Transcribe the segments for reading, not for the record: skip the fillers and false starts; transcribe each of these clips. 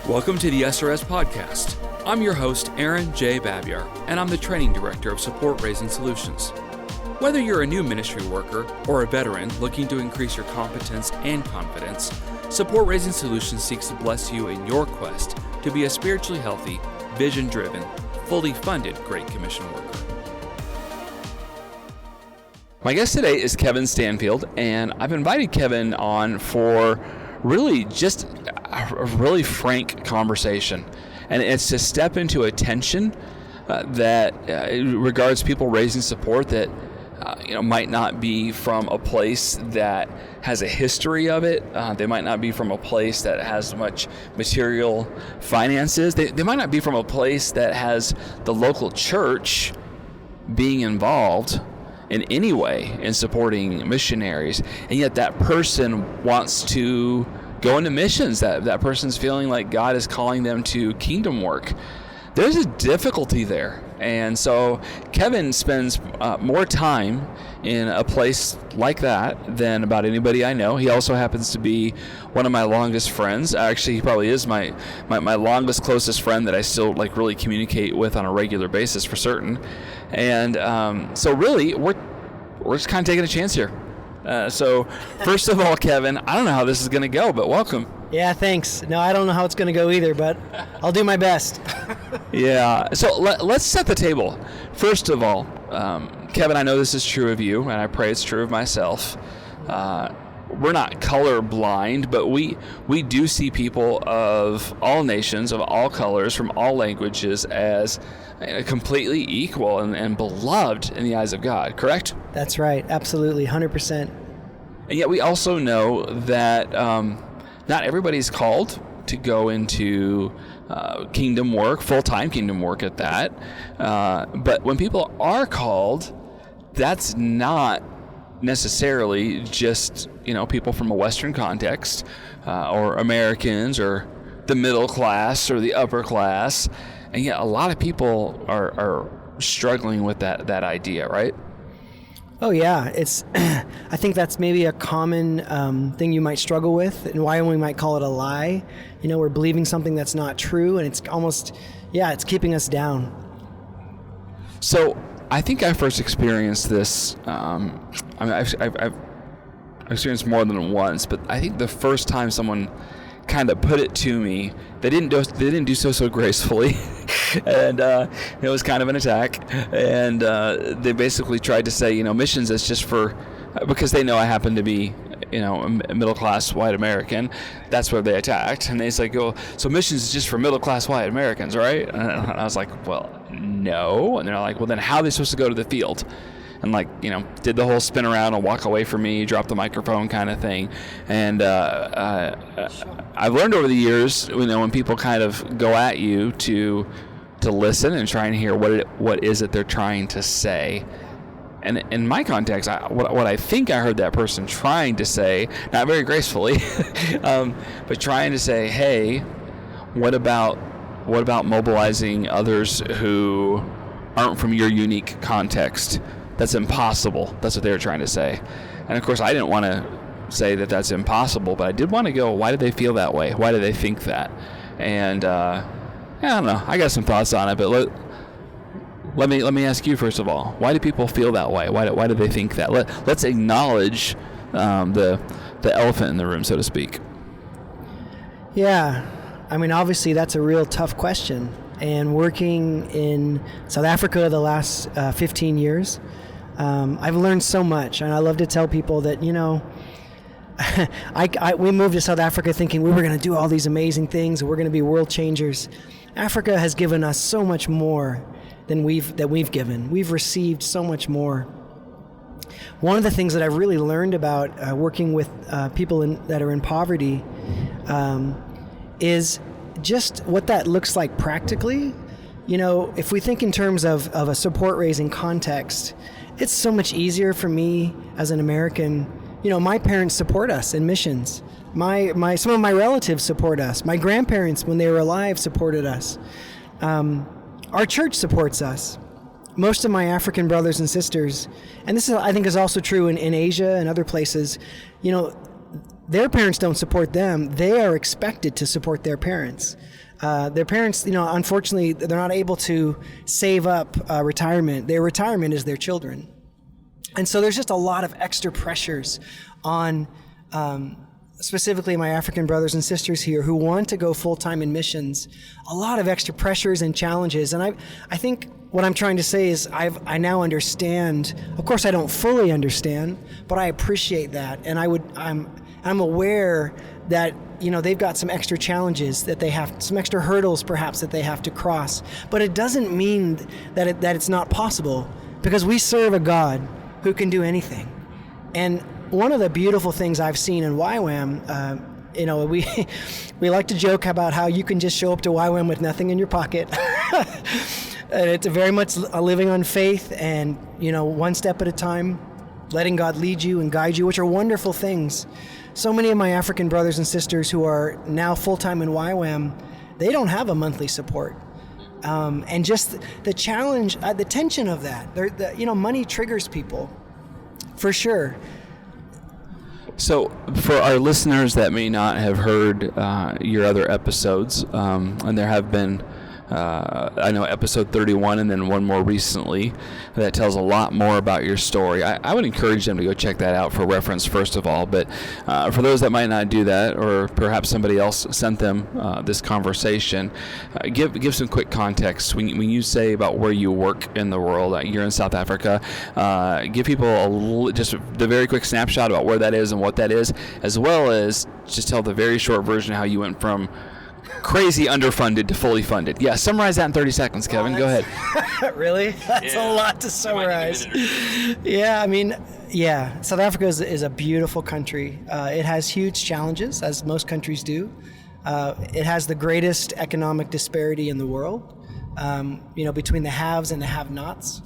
Welcome to the SRS Podcast. I'm your host, Aaron J. Babyar, and I'm the Training Director of Support Raising Solutions. Whether you're a new ministry worker or a veteran looking to increase your competence and confidence, Support Raising Solutions seeks to bless you in your quest to be a spiritually healthy, vision-driven, fully funded Great Commission worker. My guest today is Kevin Stanfield, and I've invited Kevin on for really just a really frank conversation. And it's to step into a tension that regards people raising support that might not be from a place that has a history of it. They might not be from a place that has much material finances. They might not be from a place that has the local church being involved in any way in supporting missionaries, and yet that person wants to go into missions. That person's feeling like God is calling them to kingdom work. There's a difficulty there, and so Kevin spends more time in a place like that than about anybody I know. He also happens to be one of my longest friends. Actually, he probably is my longest, closest friend that I still really communicate with on a regular basis for certain. And so really, we're just kind of taking a chance here. So first of all, Kevin, I don't know how this is going to go, but welcome. Yeah, thanks. No, I don't know how it's going to go either, but I'll do my best. Yeah. So let's set the table. First of all, Kevin, I know this is true of you, and I pray it's true of myself. We're not color blind, but we do see people of all nations, of all colors, from all languages as completely equal and beloved in the eyes of God, correct? That's right. Absolutely. 100%. And yet we also know that not everybody's called to go into kingdom work, full-time kingdom work at that. But when people are called, that's not necessarily just people from a Western context or Americans or the middle class or the upper class, and yet a lot of people are struggling with that idea, right? Oh yeah, it's. I think that's maybe a common thing you might struggle with, and why we might call it a lie. We're believing something that's not true, and it's almost, it's keeping us down. So I think I first experienced this. I've experienced more than once, but I think the first time someone kind of put it to me, they didn't do so gracefully, and it was kind of an attack. And they basically tried to say, missions is just for, because they know I happen to be, a middle-class white American. That's where they attacked, and they say, so missions is just for middle-class white Americans, right? And I was like, well, no. And they're like, well, then how are they supposed to go to the field? And did the whole spin around and walk away from me, drop the microphone kind of thing. And I've learned over the years, when people kind of go at you to listen and try and hear what is it they're trying to say. And in my context, what I think I heard that person trying to say, not very gracefully, but trying to say, hey, what about mobilizing others who aren't from your unique context? That's impossible. That's what they were trying to say. And of course, I didn't want to say that that's impossible, but I did want to go, why do they feel that way? Why do they think that? And I don't know. I got some thoughts on it, but let me ask you first of all. Why do people feel that way? Why do they think that? Let's acknowledge the elephant in the room, so to speak. Yeah. Obviously, that's a real tough question. And working in South Africa the last 15 years, I've learned so much. And I love to tell people that, we moved to South Africa thinking we were going to do all these amazing things and we're going to be world changers. Africa has given us so much more than we've given. We've received so much more. One of the things that I've really learned about working with people that are in poverty is just what that looks like practically. If we think in terms of a support raising context, it's so much easier for me as an American. My parents support us in missions. Some of my relatives support us. My grandparents, when they were alive, supported us. Our church supports us. Most of my African brothers and sisters, and this I think is also true in Asia and other places, their parents don't support them, they are expected to support their parents. Their parents, unfortunately, they're not able to save up retirement. Their retirement is their children. And so there's just a lot of extra pressures on specifically my African brothers and sisters here who want to go full-time in missions, a lot of extra pressures and challenges. And I think what I'm trying to say is I now understand. Of course, I don't fully understand, but I appreciate that. And I'm aware that, they've got some extra challenges that they have, some extra hurdles perhaps that they have to cross. But it doesn't mean that it's not possible, because we serve a God who can do anything. And one of the beautiful things I've seen in YWAM, we like to joke about how you can just show up to YWAM with nothing in your pocket. And it's very much a living on faith and, one step at a time, letting God lead you and guide you, which are wonderful things. So many of my African brothers and sisters who are now full-time in YWAM, they don't have a monthly support. And just the challenge, the tension of that, money triggers people, for sure. So for our listeners that may not have heard your other episodes, and there have been, I know episode 31 and then one more recently that tells a lot more about your story. I would encourage them to go check that out for reference first of all, but for those that might not do that, or perhaps somebody else sent them this conversation, give some quick context. When you say about where you work in the world, you're in South Africa, give people just the very quick snapshot about where that is and what that is, as well as just tell the very short version of how you went from crazy underfunded to fully funded. Yeah, summarize that in 30 seconds, Kevin. Go ahead. Really? That's a lot to summarize. Yeah, South Africa is a beautiful country. It has huge challenges, as most countries do. It has the greatest economic disparity in the world, between the haves and the have-nots.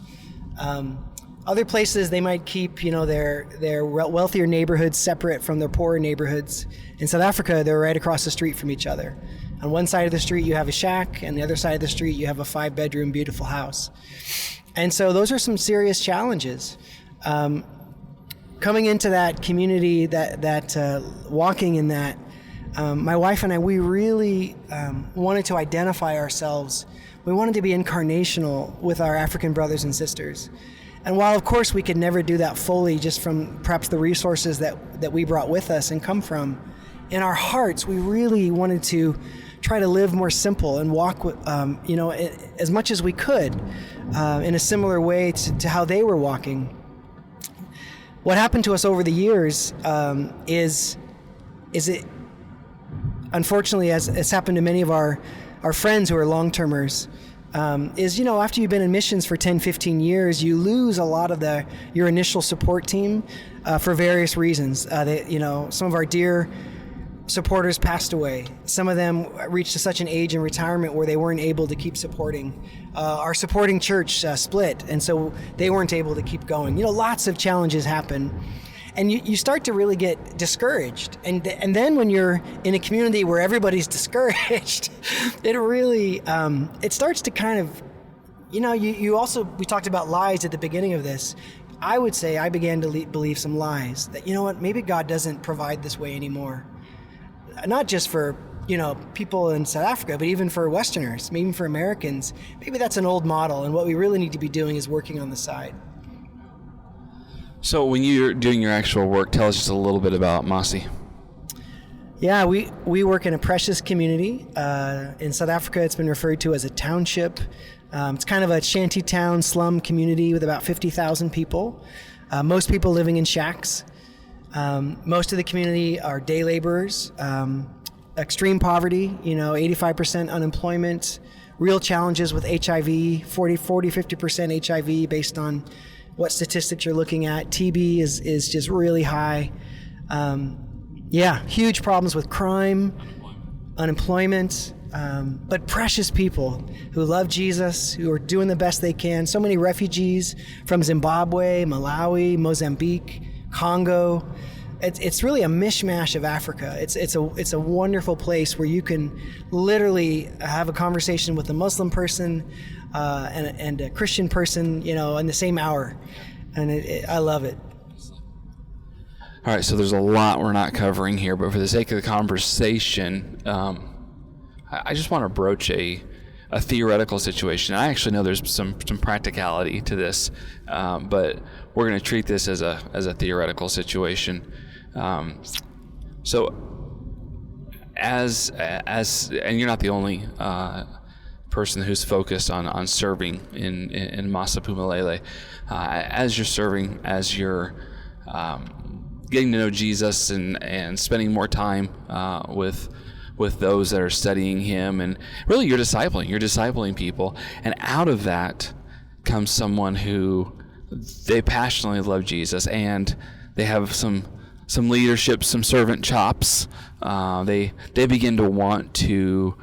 Other places, they might keep, their wealthier neighborhoods separate from their poorer neighborhoods. In South Africa, they're right across the street from each other. On one side of the street, you have a shack, and the other side of the street, you have a 5-bedroom, beautiful house. And so those are some serious challenges. Coming into that community, walking in that, my wife and I, we really wanted to identify ourselves. We wanted to be incarnational with our African brothers and sisters. And while, of course, we could never do that fully just from perhaps the resources that we brought with us and come from, in our hearts, we really wanted to try to live more simple and walk, as much as we could in a similar way to how they were walking. What happened to us over the years is it, unfortunately, as it's happened to many of our friends who are long-termers, after you've been in missions for 10, 15 years, you lose a lot of your initial support team for various reasons. Some of our dear supporters passed away. Some of them reached such an age in retirement where they weren't able to keep supporting. Our supporting church split, and so they weren't able to keep going. Lots of challenges happen. And you start to really get discouraged. And then when you're in a community where everybody's discouraged, it really, it starts to kind of, we talked about lies at the beginning of this. I would say I began to believe some lies that, maybe God doesn't provide this way anymore. Not just for, people in South Africa, but even for Westerners, maybe for Americans. Maybe that's an old model, and what we really need to be doing is working on the side. So when you're doing your actual work, tell us just a little bit about Masi. Yeah, we work in a precious community. In South Africa, it's been referred to as a township. It's kind of a shanty town slum community with about 50,000 people. Most people living in shacks. Most of the community are day laborers. Extreme poverty, 85% unemployment, real challenges with HIV, 40, 50% HIV based on what statistics you're looking at. TB is just really high. Huge problems with crime, unemployment, but precious people who love Jesus, who are doing the best they can. So many refugees from Zimbabwe, Malawi, Mozambique, Congo. It's really a mishmash of Africa. It's a wonderful place where you can literally have a conversation with a Muslim person and a Christian person, in the same hour, and I love it. All right, so there's a lot we're not covering here, but for the sake of the conversation, I just want to broach a theoretical situation. I actually know there's some practicality to this, but we're going to treat this as a theoretical situation. So, as and you're not the only person who's focused on serving in Masa Pumalele. As you're serving, as you're getting to know Jesus and spending more time with those that are studying him, and really you're discipling people, and out of that comes someone who they passionately love Jesus, and they have some leadership, some servant chops. They begin to want to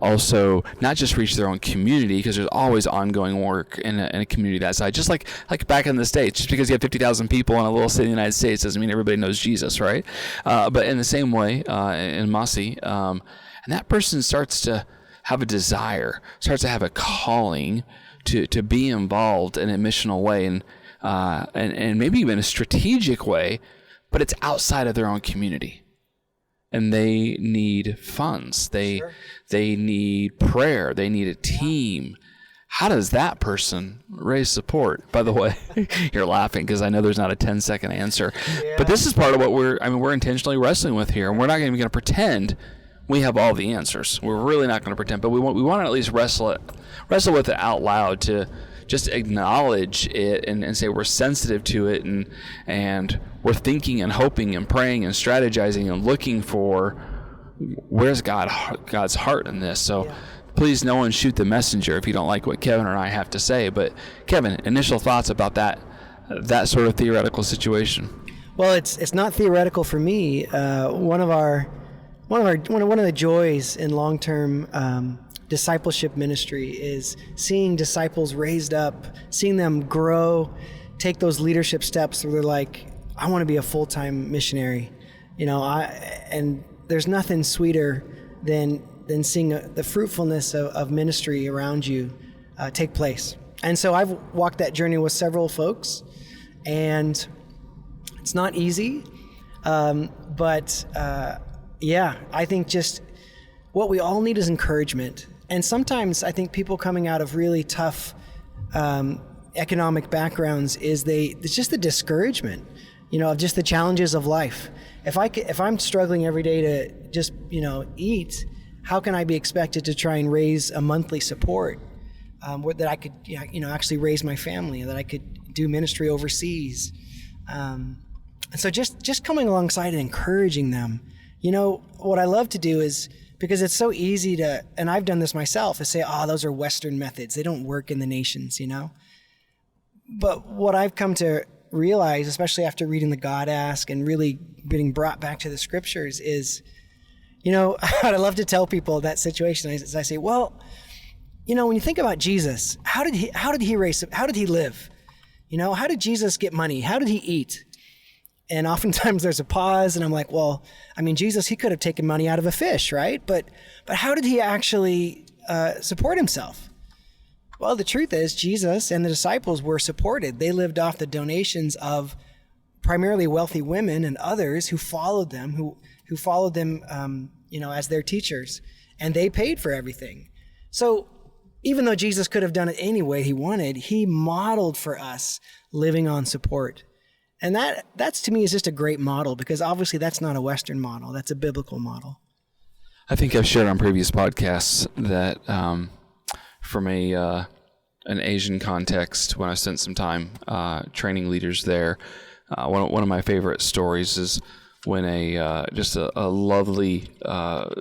also not just reach their own community, because there's always ongoing work in a community that size. Just like back in the States, just because you have 50,000 people in a little city in the United States doesn't mean everybody knows Jesus, right? But in the same way, in Masi, and that person starts to have a desire, starts to have a calling to be involved in a missional way, and maybe even a strategic way, but it's outside of their own community. And they need funds. They need prayer. They need a team. How does that person raise support? By the way, you're laughing because I know there's not a 10-second answer. Yeah. But this is part of what we're intentionally wrestling with here, and we're not even going to pretend we have all the answers. We're really not going to pretend, but we want to at least wrestle with it out loud, to just acknowledge it and say we're sensitive to it, and we're thinking and hoping and praying and strategizing and looking for where's God's heart in this. So please, no one shoot the messenger if you don't like what Kevin and I have to say. But Kevin, initial thoughts about that sort of theoretical situation? Well, it's not theoretical for me. One of the joys in long-term discipleship ministry is seeing disciples raised up, seeing them grow, take those leadership steps where they're like, I want to be a full-time missionary, and there's nothing sweeter than seeing the fruitfulness of ministry around you take place. And so I've walked that journey with several folks, and it's not easy, but I think just what we all need is encouragement. And sometimes I think people coming out of really tough economic backgrounds it's just the discouragement, of just the challenges of life. If I'm struggling every day to just, eat, how can I be expected to try and raise a monthly support that I could, actually raise my family, that I could do ministry overseas? And so just coming alongside and encouraging them. What I love to do is, because it's so easy to, and I've done this myself, is say, those are Western methods. They don't work in the nations, But what I've come to realize, especially after reading the God Ask and really getting brought back to the scriptures, is, I love to tell people that situation. I say, well, when you think about Jesus, how did he live? How did Jesus get money? How did he eat? And oftentimes there's a pause, and I'm like, well, Jesus, he could have taken money out of a fish, right? But how did he actually support himself? Well, the truth is, Jesus and the disciples were supported. They lived off the donations of primarily wealthy women and others who followed them, who followed them, as their teachers, and they paid for everything. So even though Jesus could have done it any way he wanted, he modeled for us living on support. And that's to me is just a great model, because obviously that's not a Western model. That's a biblical model. I think I've shared on previous podcasts that from an Asian context, when I spent some time training leaders there, one of my favorite stories is when a lovely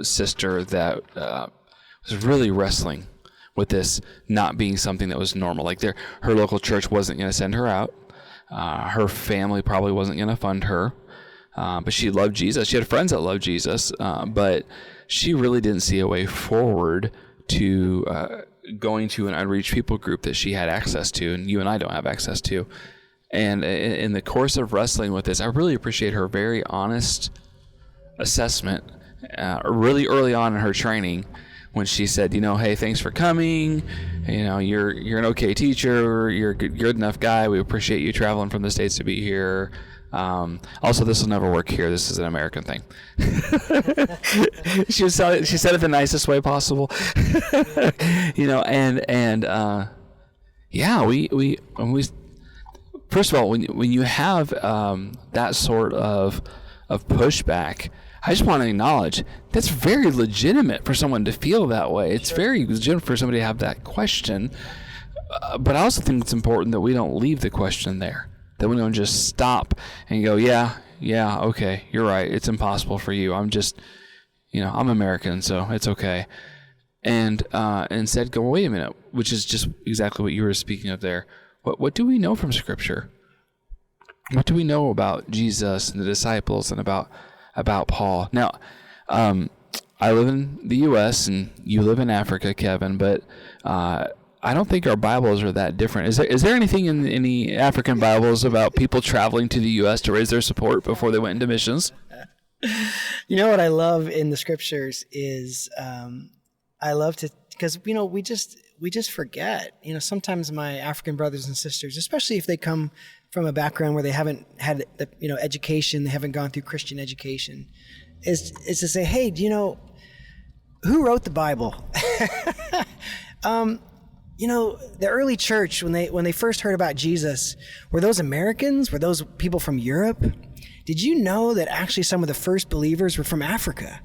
sister that was really wrestling with this not being something that was normal. Like her local church wasn't going to send her out. Her family probably wasn't going to fund her, but she loved Jesus. She had friends that loved Jesus, but she really didn't see a way forward to going to an unreached people group that she had access to, and you and I don't have access to. And in the course of wrestling with this, I really appreciate her very honest assessment really early on in her training, when she said, hey, thanks for coming. You're an okay teacher. You're a good enough guy. We appreciate you traveling from the States to be here. Also, this will never work here. This is an American thing. She said it the nicest way possible. We first of all, when you have that sort of pushback, I just want to acknowledge that's very legitimate for someone to feel that way. It's very legitimate for somebody to have that question. But I also think it's important that we don't leave the question there. That we don't just stop and go, yeah, okay, you're right. It's impossible for you. I'm just, I'm American, so it's okay. And instead go, wait a minute, which is just exactly what you were speaking of there. What do we know from Scripture? What do we know about Jesus and the disciples and about Paul? Now, I live in the U.S. and you live in Africa, Kevin, but I don't think our Bibles are that different. Is there anything in any African Bibles about people traveling to the U.S. to raise their support before they went into missions? You know what I love in the Scriptures is I love to, because we just forget. Sometimes my African brothers and sisters, especially if they come from a background where they haven't had education, they haven't gone through Christian education, is to say, hey, do you know who wrote the Bible? The early church, when they first heard about Jesus, were those Americans? Were those people from Europe? Did you know that actually some of the first believers were from Africa?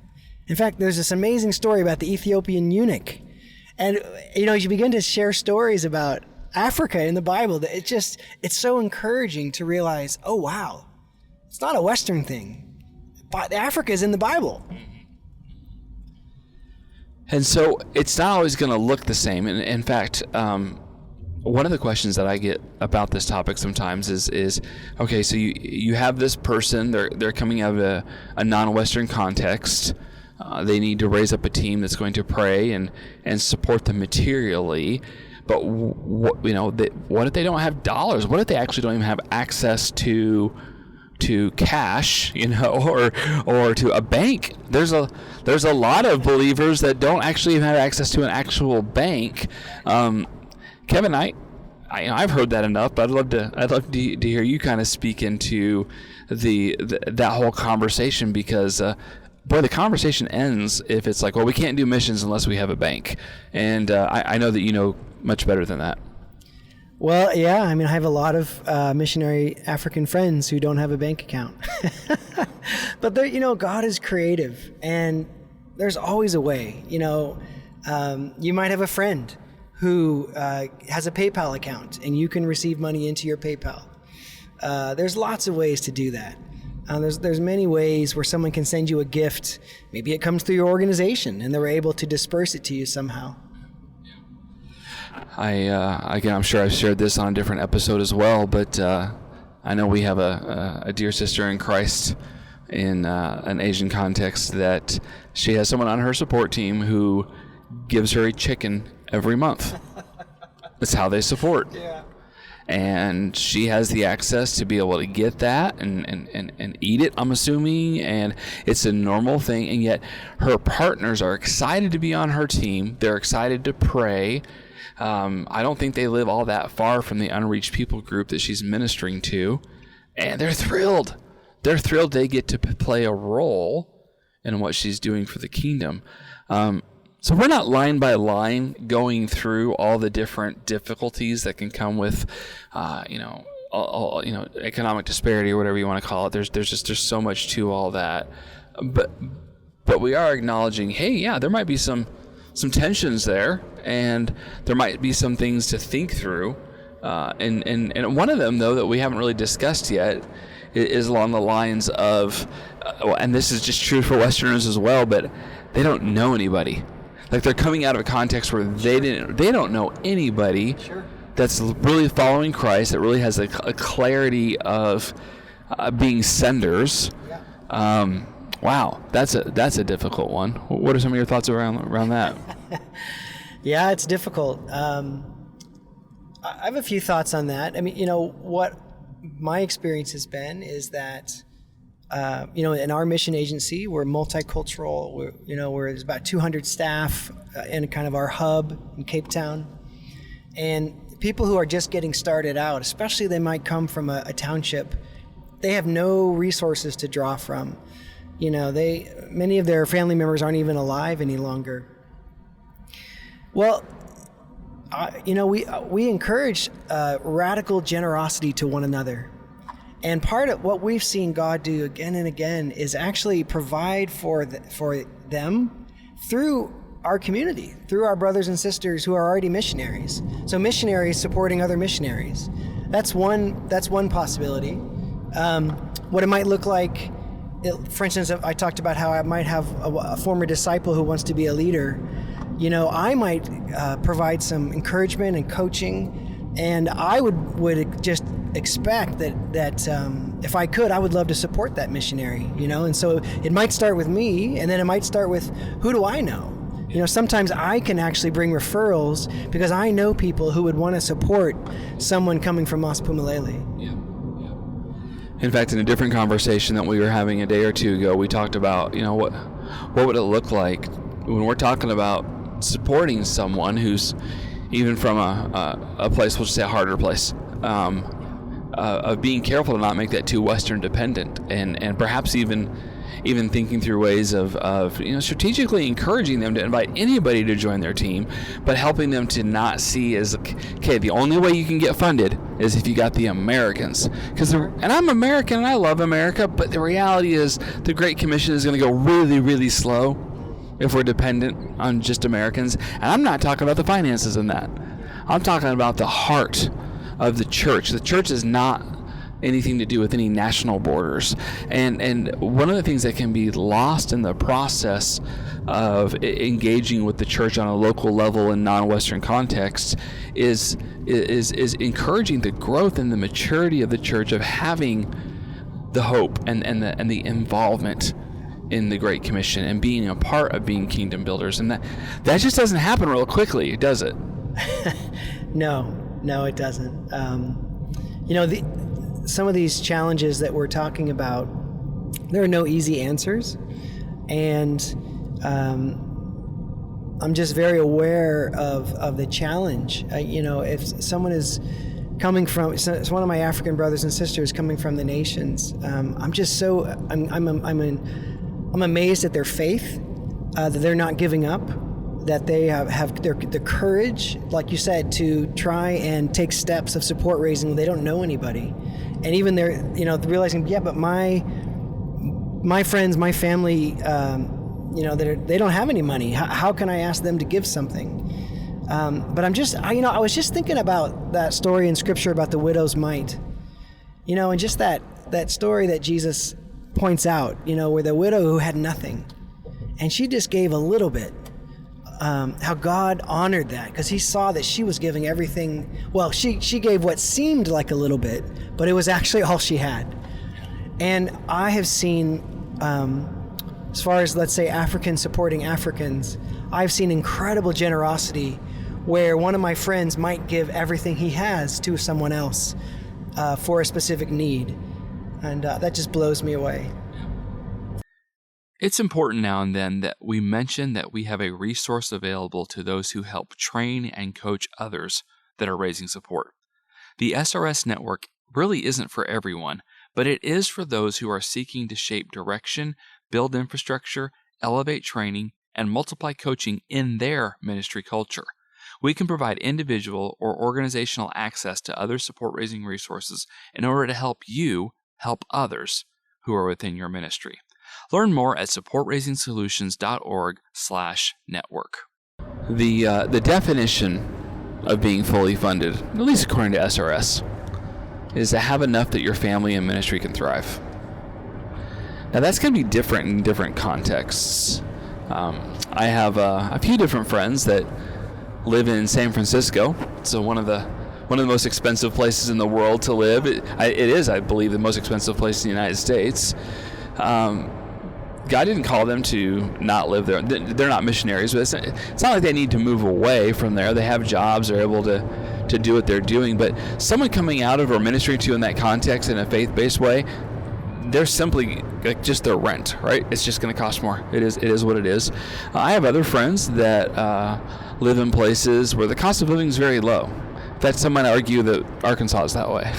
In fact, there's this amazing story about the Ethiopian eunuch. And, you begin to share stories about Africa in the Bible, that it's so encouraging to realize, oh, wow, it's not a Western thing. But Africa is in the Bible. And so it's not always going to look the same. And in fact, one of the questions that I get about this topic sometimes is okay, so you have this person, they're coming out of a non-Western context. They need to raise up a team that's going to pray and support them materially. But what if they don't have dollars? What if they actually don't even have access to cash, or to a bank? There's a lot of believers that don't actually even have access to an actual bank. Kevin, I've heard that enough, but I'd love to hear you kind of speak into that whole conversation, because the conversation ends if it's like, well, we can't do missions unless we have a bank, and I know that you know much better than that. Well, yeah, I have a lot of missionary African friends who don't have a bank account. But God is creative, and there's always a way. You might have a friend who has a PayPal account, and you can receive money into your PayPal. There's lots of ways to do that. There's many ways where someone can send you a gift. Maybe it comes through your organization, and they're able to disperse it to you somehow. I'm sure I've shared this on a different episode as well, but I know we have a dear sister in Christ in an Asian context that she has someone on her support team who gives her a chicken every month. That's how they support. Yeah. And she has the access to be able to get that and eat it, I'm assuming, and it's a normal thing, and yet her partners are excited to be on her team. They're excited to pray. I don't think they live all that far from the unreached people group that she's ministering to, and they're thrilled. They're thrilled they get to play a role in what she's doing for the kingdom. So we're not line by line going through all the different difficulties that can come with, economic disparity or whatever you want to call it. There's so much to all that, but we are acknowledging, hey, yeah, there might be some tensions there, and there might be some things to think through. And one of them, though, that we haven't really discussed yet is along the lines of, and this is just true for Westerners as well, but they don't know anybody. Like, they're coming out of a context where they don't know anybody. Sure. That's really following Christ, that really has a clarity of being senders. Yeah. Wow, that's a difficult one. What are some of your thoughts around that? Yeah, it's difficult. I have a few thoughts on that. What my experience has been is that, in our mission agency, we're multicultural. We're there's about 200 staff in kind of our hub in Cape Town, and people who are just getting started out, especially they might come from a township they have no resources to draw from. Many of their family members aren't even alive any longer. Well, we encourage radical generosity to one another. And part of what we've seen God do again and again is actually provide for them through our community, through our brothers and sisters who are already missionaries. So missionaries supporting other missionaries. That's one possibility. What it might look like, for instance, I talked about how I might have a former disciple who wants to be a leader. I might provide some encouragement and coaching, and I would just expect that if I could, I would love to support that missionary, and so it might start with me, and then it might start with, who do I know? Sometimes I can actually bring referrals because I know people who would want to support someone coming from Maspumalele. Yeah. In fact, in a different conversation that we were having a day or two ago, we talked about, what would it look like when we're talking about supporting someone who's even from a place, we'll just say a harder place, of being careful to not make that too Western dependent, and perhaps even thinking through ways of strategically encouraging them to invite anybody to join their team, but helping them to not see as, okay, the only way you can get funded is if you got the Americans. And I'm American and I love America, but the reality is the Great Commission is going to go really, really slow if we're dependent on just Americans. And I'm not talking about the finances in that. I'm talking about the heart of the church. The church is not anything to do with any national borders. And one of the things that can be lost in the process of engaging with the church on a local level in non-Western context is encouraging the growth and the maturity of the church, of having the hope and the involvement in the Great Commission and being a part of being kingdom builders. And that just doesn't happen real quickly, does it? No, it doesn't. Some of these challenges that we're talking about, there are no easy answers, and I'm just very aware of the challenge. If someone is coming from, it's one of my African brothers and sisters coming from the nations, I'm amazed at their faith, that they're not giving up, that they have the courage, like you said, to try and take steps of support raising when they don't know anybody. And even they're, realizing, but my friends, my family, they don't have any money. How can I ask them to give something? But I was just thinking about that story in Scripture about the widow's mite, and just that story that Jesus points out, where the widow who had nothing, and she just gave a little bit. How God honored that, because he saw that she was giving everything. Well, she gave what seemed like a little bit, but it was actually all she had. And I have seen, as far as, let's say, Africans supporting Africans, I've seen incredible generosity where one of my friends might give everything he has to someone else for a specific need. And that just blows me away. It's important now and then that we mention that we have a resource available to those who help train and coach others that are raising support. The SRS network really isn't for everyone, but it is for those who are seeking to shape direction, build infrastructure, elevate training, and multiply coaching in their ministry culture. We can provide individual or organizational access to other support-raising resources in order to help you help others who are within your ministry. Learn more at supportraisingsolutions.org/network. The definition of being fully funded, at least according to SRS, is to have enough that your family and ministry can thrive. Now that's going to be different in different contexts. I have a few different friends that live in San Francisco. It's one of the most expensive places in the world to live. It is, I believe, the most expensive place in the United States. God didn't call them to not live there. They're not missionaries, but it's not like they need to move away from there. They have jobs. They're able to do what they're doing. But someone coming out of or ministering to in that context in a faith-based way, they're simply like just their rent, right? It's just going to cost more. It is what it is. I have other friends that live in places where the cost of living is very low. That some might argue that Arkansas is that way.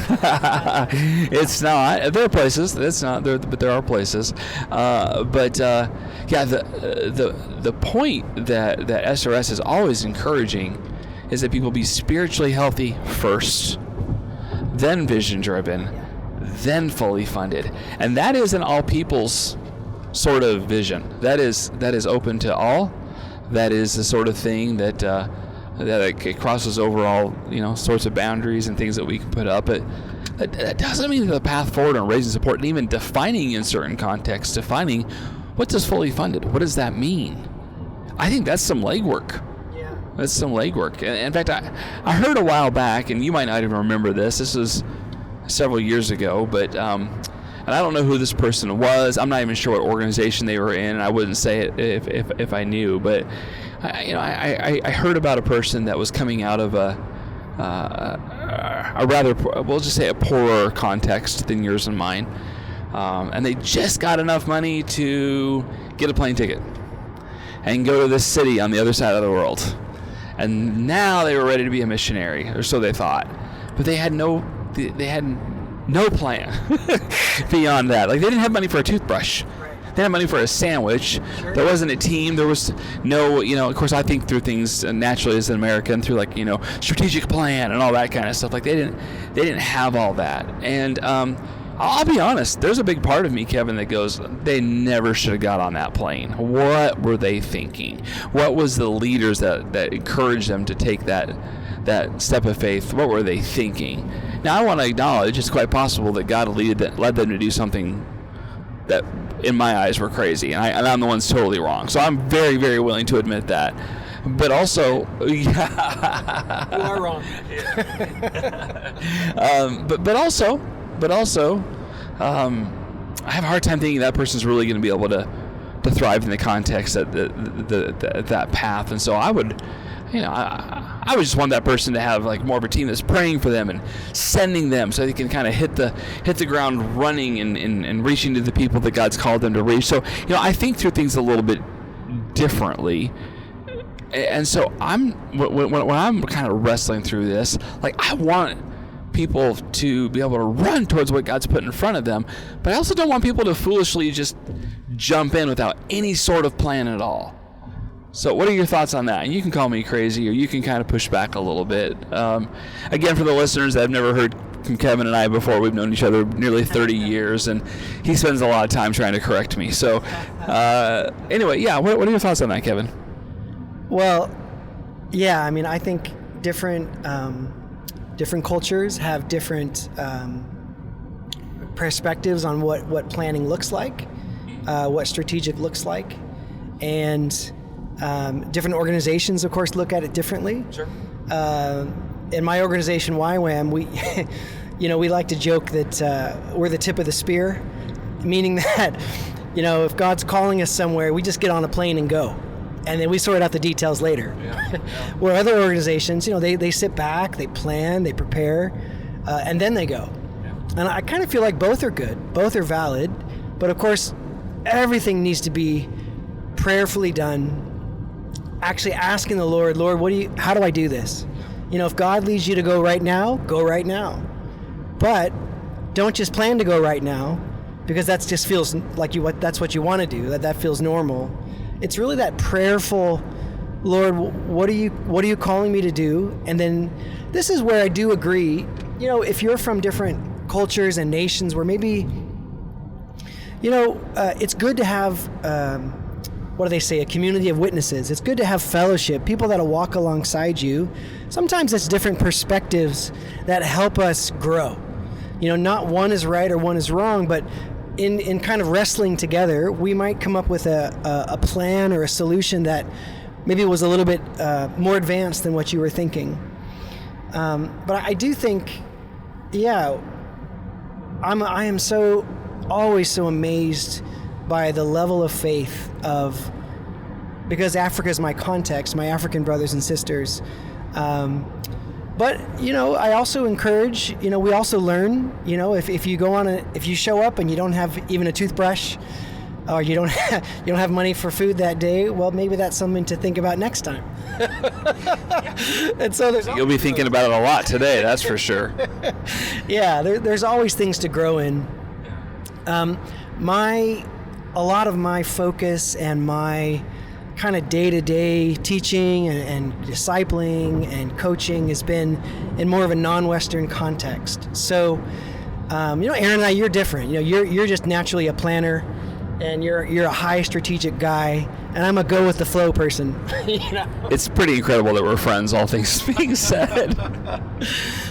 It's not. There are places. It's not. But there are places. Yeah, the point that SRS is always encouraging is that people be spiritually healthy first, then vision driven, then fully funded, and that is an all people's sort of vision. That is open to all. That is the sort of thing that it crosses over all sorts of boundaries and things that we can put up. But that doesn't mean that the path forward on raising support and even defining in certain contexts, defining what does fully funded, what does that mean? I think that's some legwork. Yeah. That's some legwork. In fact, I heard a while back, and you might not even remember this. This was several years ago, but and I don't know who this person was. I'm not even sure what organization they were in, and I wouldn't say it if I knew. But I heard about a person that was coming out of a rather, we'll just say, a poorer context than yours and mine, and they just got enough money to get a plane ticket and go to this city on the other side of the world. And now they were ready to be a missionary, or so they thought. But they had no plan beyond that. Like, they didn't have money for a toothbrush. They had money for a sandwich. Sure. There wasn't a team. There was no, of course, I think through things naturally as an American, through strategic plan and all that kind of stuff. Like, they didn't have all that. And I'll be honest, there's a big part of me, Kevin, that goes, they never should have got on that plane. What were they thinking? What was the leaders that encouraged them to take that step of faith? What were they thinking? Now, I want to acknowledge it's quite possible that God led them to do something that, in my eyes, were crazy, and I'm the one that's totally wrong. So I'm very, very willing to admit that. But also, you are wrong. But also, I have a hard time thinking that person's really going to be able to thrive in the context of that path. And so I would just want that person to have more of a team that's praying for them and sending them so they can kind of hit the ground running and reaching to the people that God's called them to reach. So I think through things a little bit differently. And so when I'm kind of wrestling through this, I want people to be able to run towards what God's put in front of them, but I also don't want people to foolishly just jump in without any sort of plan at all. So what are your thoughts on that? And you can call me crazy, or you can kind of push back a little bit. Again, for the listeners that have never heard from Kevin and I before, we've known each other nearly 30 years, and he spends a lot of time trying to correct me. So anyway, yeah, what are your thoughts on that, Kevin? Well, yeah, I mean, I think different cultures have different perspectives on what planning looks like, what strategic looks like, and different organizations, of course, look at it differently. Sure. In my organization, YWAM, we, we like to joke that we're the tip of the spear, meaning that, if God's calling us somewhere, we just get on a plane and go. And then we sort out the details later. Yeah. Where other organizations, they sit back, they plan, they prepare, and then they go. Yeah. And I kind of feel like both are good, both are valid, but of course, everything needs to be prayerfully done, actually asking the Lord, how do I do this? If God leads you to go right now, go right now. But don't just plan to go right now, because that just feels like that's what you want to do, that feels normal. It's really that prayerful, Lord, what are you calling me to do? And then this is where I do agree, if you're from different cultures and nations where maybe, it's good to have, what do they say, a community of witnesses. It's good to have fellowship, people that'll walk alongside you. Sometimes it's different perspectives that help us grow. Not one is right or one is wrong, but in kind of wrestling together, we might come up with a plan or a solution that maybe was a little bit more advanced than what you were thinking. But I do think, I am always so amazed by the level of faith because Africa is my context, my African brothers and sisters. But, I also encourage, we also learn, if you show up and you don't have even a toothbrush, Oh, you don't have money for food that day? Well, maybe that's something to think about next time. And so You'll be thinking about it a lot today, that's for sure. Yeah, there's always things to grow in. A lot of my focus and my kind of day-to-day teaching and discipling and coaching has been in more of a non-Western context. So, Aaron and I, you're different. You're just naturally a planner, and you're a high strategic guy, and I'm a go with the flow person. It's pretty incredible that we're friends, all things being said.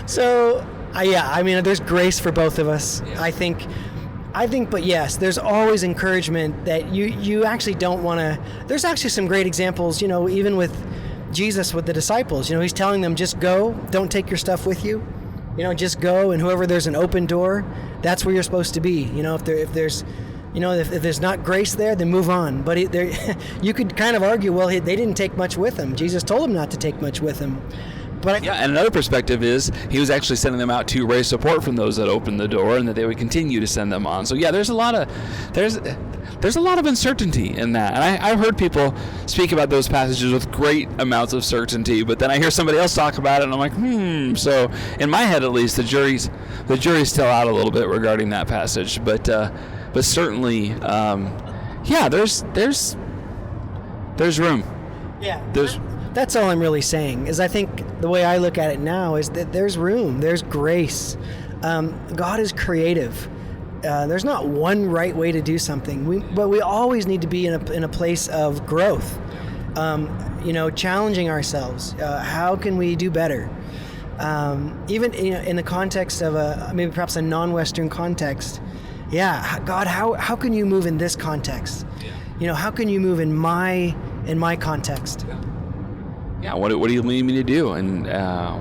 So, there's grace for both of us. Yeah. I think, but yes, there's always encouragement that you actually don't want to. There's actually some great examples, even with Jesus with the disciples. He's telling them, just go, don't take your stuff with you. Just go, and whoever there's an open door, that's where you're supposed to be. If there's not grace there, then move on. But you could kind of argue, well, they didn't take much with them. Jesus told them not to take much with them. But and another perspective is he was actually sending them out to raise support from those that opened the door, and that they would continue to send them on. So there's a lot of uncertainty in that. And I've heard people speak about those passages with great amounts of certainty, but then I hear somebody else talk about it, and I'm like, So in my head, at least, the jury's still out a little bit regarding that passage. But certainly, there's room. Yeah. That's all I'm really saying, is I think the way I look at it now is that there's room, there's grace. God is creative. There's not one right way to do something, but we always need to be in a place of growth, challenging ourselves. How can we do better? Even in the context of maybe perhaps a non-Western context. Yeah, God, how can you move in this context? Yeah. How can you move in my context? Yeah, what do you need me to do, and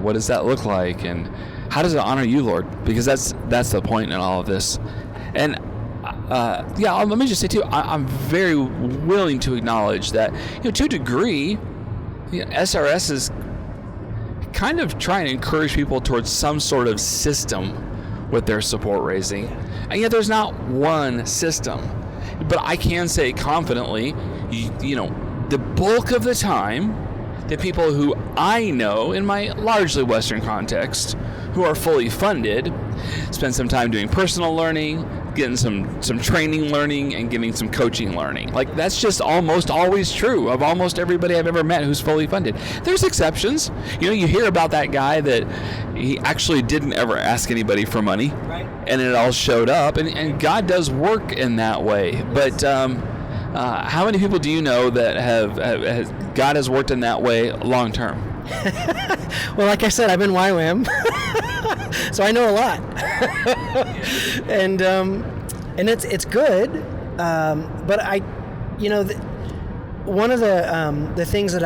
what does that look like, and how does it honor you, Lord? Because that's the point in all of this. And let me just say too, I'm very willing to acknowledge that to a degree, SRS is kind of trying to encourage people towards some sort of system with their support raising, and yet there's not one system. But I can say confidently, the bulk of the time, the people who I know in my largely Western context who are fully funded spend some time doing personal learning, getting some training learning, and getting some coaching learning. Like, that's just almost always true of almost everybody I've ever met who's fully funded. There's exceptions. You hear about that guy that he actually didn't ever ask anybody for money, right? And it all showed up, and God does work in that way. But how many people do you know that have God has worked in that way long term? Well, like I said, I'm in YWAM, so I know a lot, and it's good. But one of the things that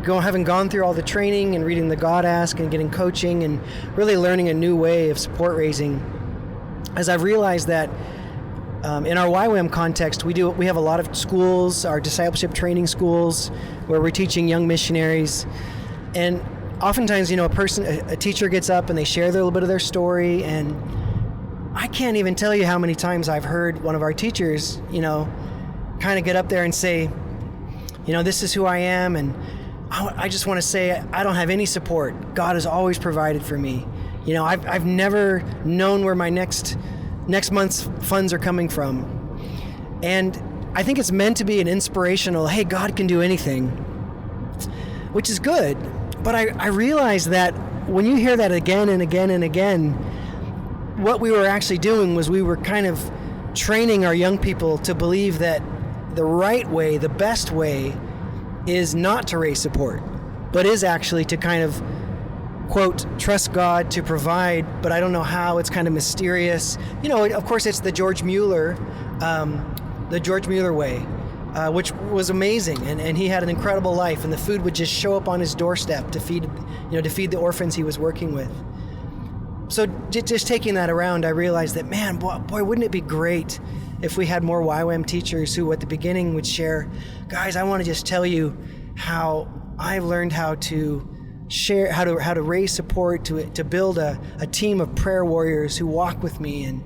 having gone through all the training and reading the God Ask and getting coaching and really learning a new way of support raising, as I've realized that. In our YWAM context, we have a lot of schools, our discipleship training schools, where we're teaching young missionaries, and oftentimes, a teacher gets up and they share a little bit of their story, and I can't even tell you how many times I've heard one of our teachers, kind of get up there and say, this is who I am, and I just want to say I don't have any support. God has always provided for me. I've never known where my next month's funds are coming from. And I think it's meant to be an inspirational, hey, God can do anything, which is good. But I realize that when you hear that again and again and again, what we were actually doing was we were kind of training our young people to believe that the right way, the best way, is not to raise support, but is actually to kind of, quote, trust God to provide, but I don't know how. It's kind of mysterious. Of course, it's the George Mueller way, which was amazing, and he had an incredible life, and the food would just show up on his doorstep to feed the orphans he was working with. So just taking that around, I realized that, man, boy, wouldn't it be great if we had more YWAM teachers who at the beginning would share, guys, I want to just tell you how I've learned how to share, how to raise support, to build a team of prayer warriors who walk with me, and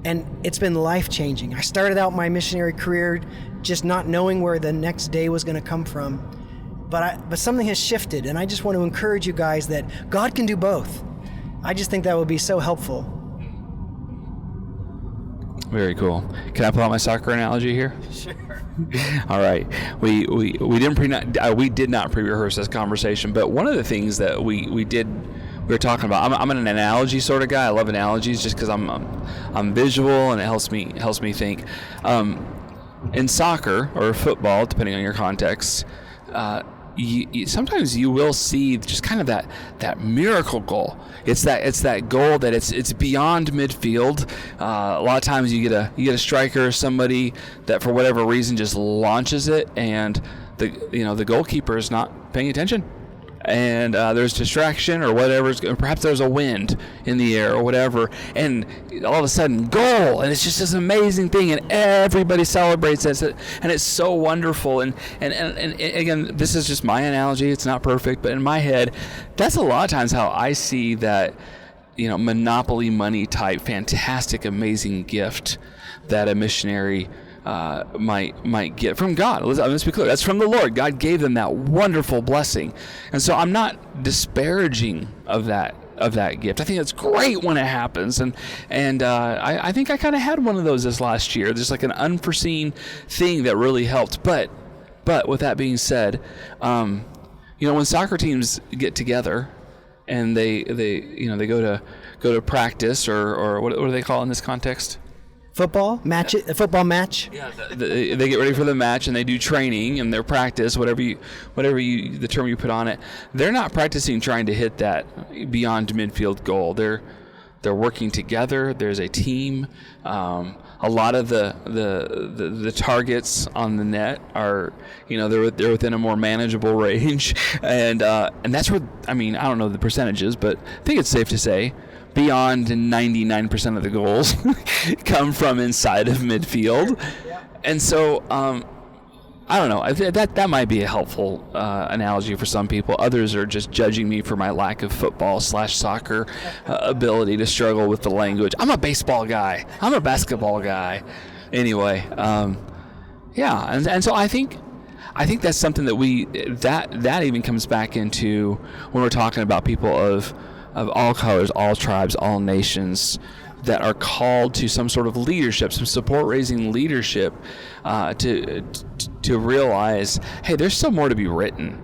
And it's been life-changing. I started out my missionary career just not knowing where the next day was going to come from. But something has shifted, and I just want to encourage you guys that God can do both. I just think that would be so helpful. Very cool. Can I pull out my soccer analogy here? Sure. All right. We did not pre-rehearse this conversation, but one of the things that we were talking about. I'm an analogy sort of guy. I love analogies just because I'm visual and it helps me think. In soccer or football, depending on your context, sometimes you will see just kind of that miracle goal. It's that goal that it's beyond midfield. A lot of times you get a striker or somebody that for whatever reason just launches it, and the goalkeeper is not paying attention, and there's distraction or whatever. Perhaps there's a wind in the air or whatever, and all of a sudden goal, and it's just this amazing thing, and everybody celebrates it, and it's so wonderful. And again, this is just my analogy. It's not perfect, but in my head, that's a lot of times how I see that, monopoly money type fantastic amazing gift that a missionary might get from God. Let's be clear. That's from the Lord. God gave them that wonderful blessing. And so I'm not disparaging of that gift. I think it's great when it happens. And I think I kind of had one of those this last year, just like an unforeseen thing that really helped. But with that being said, when soccer teams get together and they go to practice or what do they call it in this context? Football match. A football match. Yeah, they get ready for the match and they do training and their practice, whatever you the term you put on it. They're not practicing trying to hit that beyond midfield goal. They're working together. There's a team. A lot of the targets on the net are they're within a more manageable range, and that's where I don't know the percentages, but I think it's safe to say beyond 99% of the goals come from inside of midfield. And so I don't know, that might be a helpful analogy for some people. Others are just judging me for my lack of football/soccer ability to struggle with the language. I'm a baseball guy. I'm a basketball guy. Anyway, and so I think that's something that that even comes back into when we're talking about people of all colors, all tribes, all nations that are called to some sort of leadership, some support-raising leadership, to realize, hey, there's still more to be written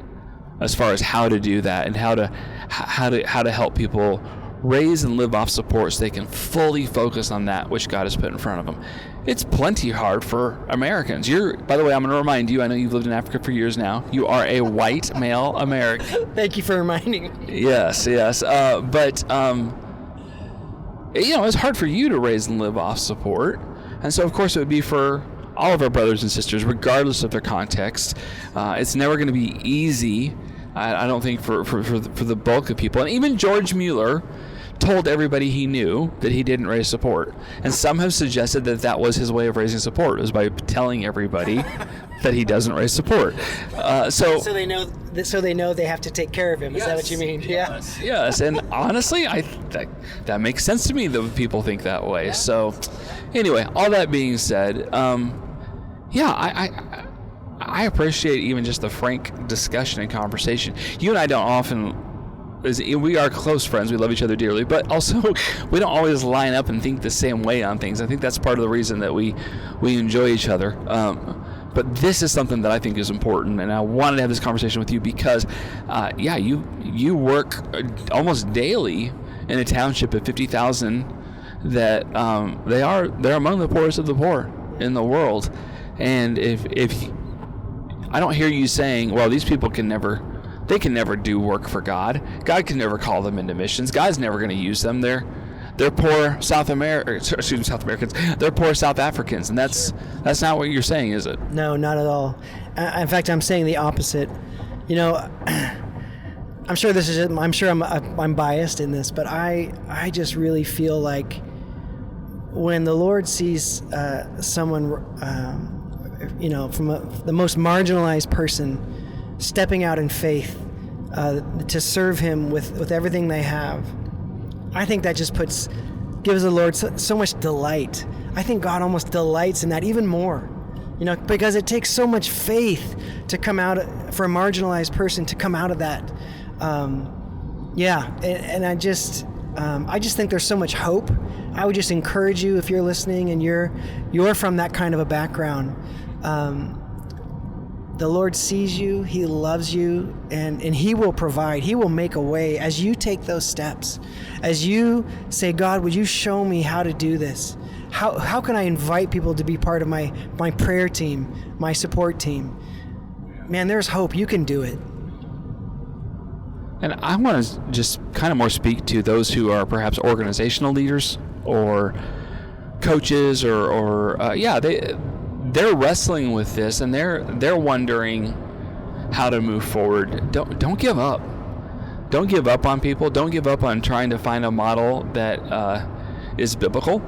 as far as how to do that and how to help people raise and live off support so they can fully focus on that which God has put in front of them. It's plenty hard for Americans. By the way, I'm going to remind you, I know you've lived in Africa for years now. You are a white male American. Thank you for reminding me. Yes. But it's hard for you to raise and live off support. And so, of course, it would be for all of our brothers and sisters, regardless of their context. It's never going to be easy, I don't think, for the bulk of people. And even George Mueller told everybody he knew that he didn't raise support. And some have suggested that was his way of raising support, was by telling everybody that he doesn't raise support. So they know they have to take care of him. Is that what you mean? Yes. And honestly, that makes sense to me that people think that way. Yeah. So anyway, all that being said, I appreciate even just the frank discussion and conversation. You and I don't often. We are close friends. We love each other dearly, but also we don't always line up and think the same way on things. I think that's part of the reason that we enjoy each other. But this is something that I think is important, and I wanted to have this conversation with you because, you work almost daily in a township of 50,000 that they're among the poorest of the poor in the world, and if I don't hear you saying, well, these people can never do work for God. God can never call them into missions. God's never going to use them. They're poor South Americans. They're poor South Africans, and that's not what you're saying, is it? No, not at all. In fact, I'm saying the opposite. I'm sure I'm biased in this, but I just really feel like when the Lord sees someone, from the most marginalized person stepping out in faith to serve him with everything they have, I think that just gives gives the Lord so much delight. I think God almost delights in that even more, because it takes so much faith to come out, for a marginalized person to come out of that. And I just think there's so much hope. I would just encourage you, if you're listening and you're from that kind of a background, the Lord sees you, He loves you, and He will provide. He will make a way as you take those steps. As you say, God, would you show me how to do this? How can I invite people to be part of my prayer team, my support team? Man, there's hope. You can do it. And I want to just kind of more speak to those who are perhaps organizational leaders or coaches they're wrestling with this, and they're wondering how to move forward. Don't give up. Don't give up on people. Don't give up on trying to find a model that is biblical.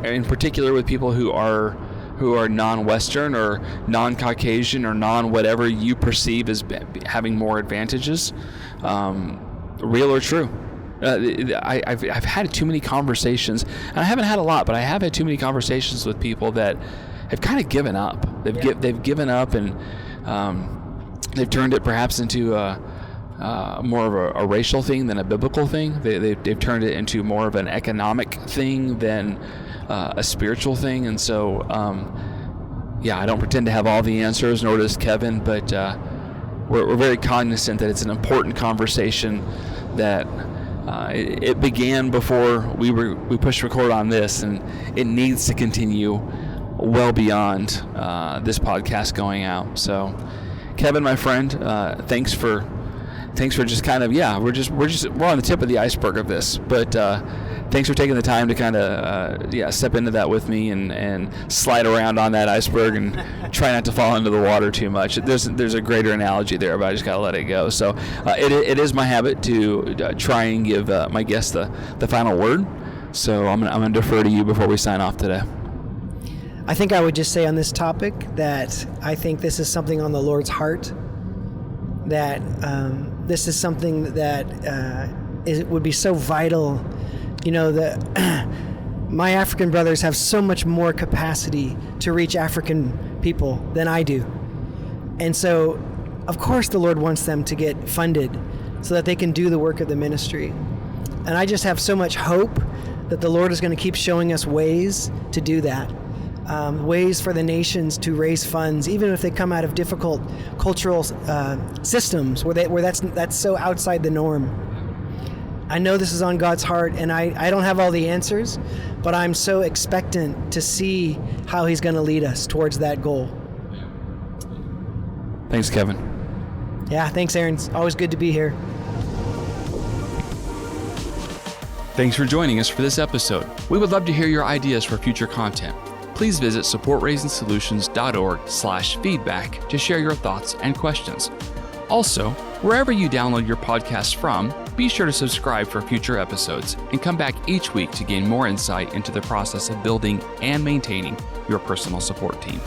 In particular, with people who are non-Western or non-Caucasian or non-whatever you perceive as having more advantages, real or true. I've had too many conversations, and I haven't had a lot, but I have had too many conversations with people that have kind of given up. They've given up, and they've turned it perhaps into more of a racial thing than a biblical thing. They've turned it into more of an economic thing than a spiritual thing. And so, I don't pretend to have all the answers, nor does Kevin, but we're very cognizant that it's an important conversation that it began before we pushed record on this, and it needs to continue well beyond this podcast going out. So, Kevin, my friend, thanks for just kind of, we're on the tip of the iceberg of this, but thanks for taking the time to kind of step into that with me and slide around on that iceberg and try not to fall into the water too much. There's a greater analogy there, but I just gotta let it go. So it is my habit to try and give my guests the final word. So I'm gonna defer to you before we sign off today. I think I would just say on this topic that I think this is something on the Lord's heart, that this is something that would be so vital. That my African brothers have so much more capacity to reach African people than I do. And so, of course, the Lord wants them to get funded so that they can do the work of the ministry. And I just have so much hope that the Lord is going to keep showing us ways to do that. Ways for the nations to raise funds, even if they come out of difficult cultural systems where that's so outside the norm. I know this is on God's heart, and I don't have all the answers, but I'm so expectant to see how He's going to lead us towards that goal. Thanks, Kevin. Yeah, thanks, Aaron. It's always good to be here. Thanks for joining us for this episode. We would love to hear your ideas for future content. Please visit supportraisinSolutions.org/feedback to share your thoughts and questions. Also, wherever you download your podcast from, be sure to subscribe for future episodes and come back each week to gain more insight into the process of building and maintaining your personal support team.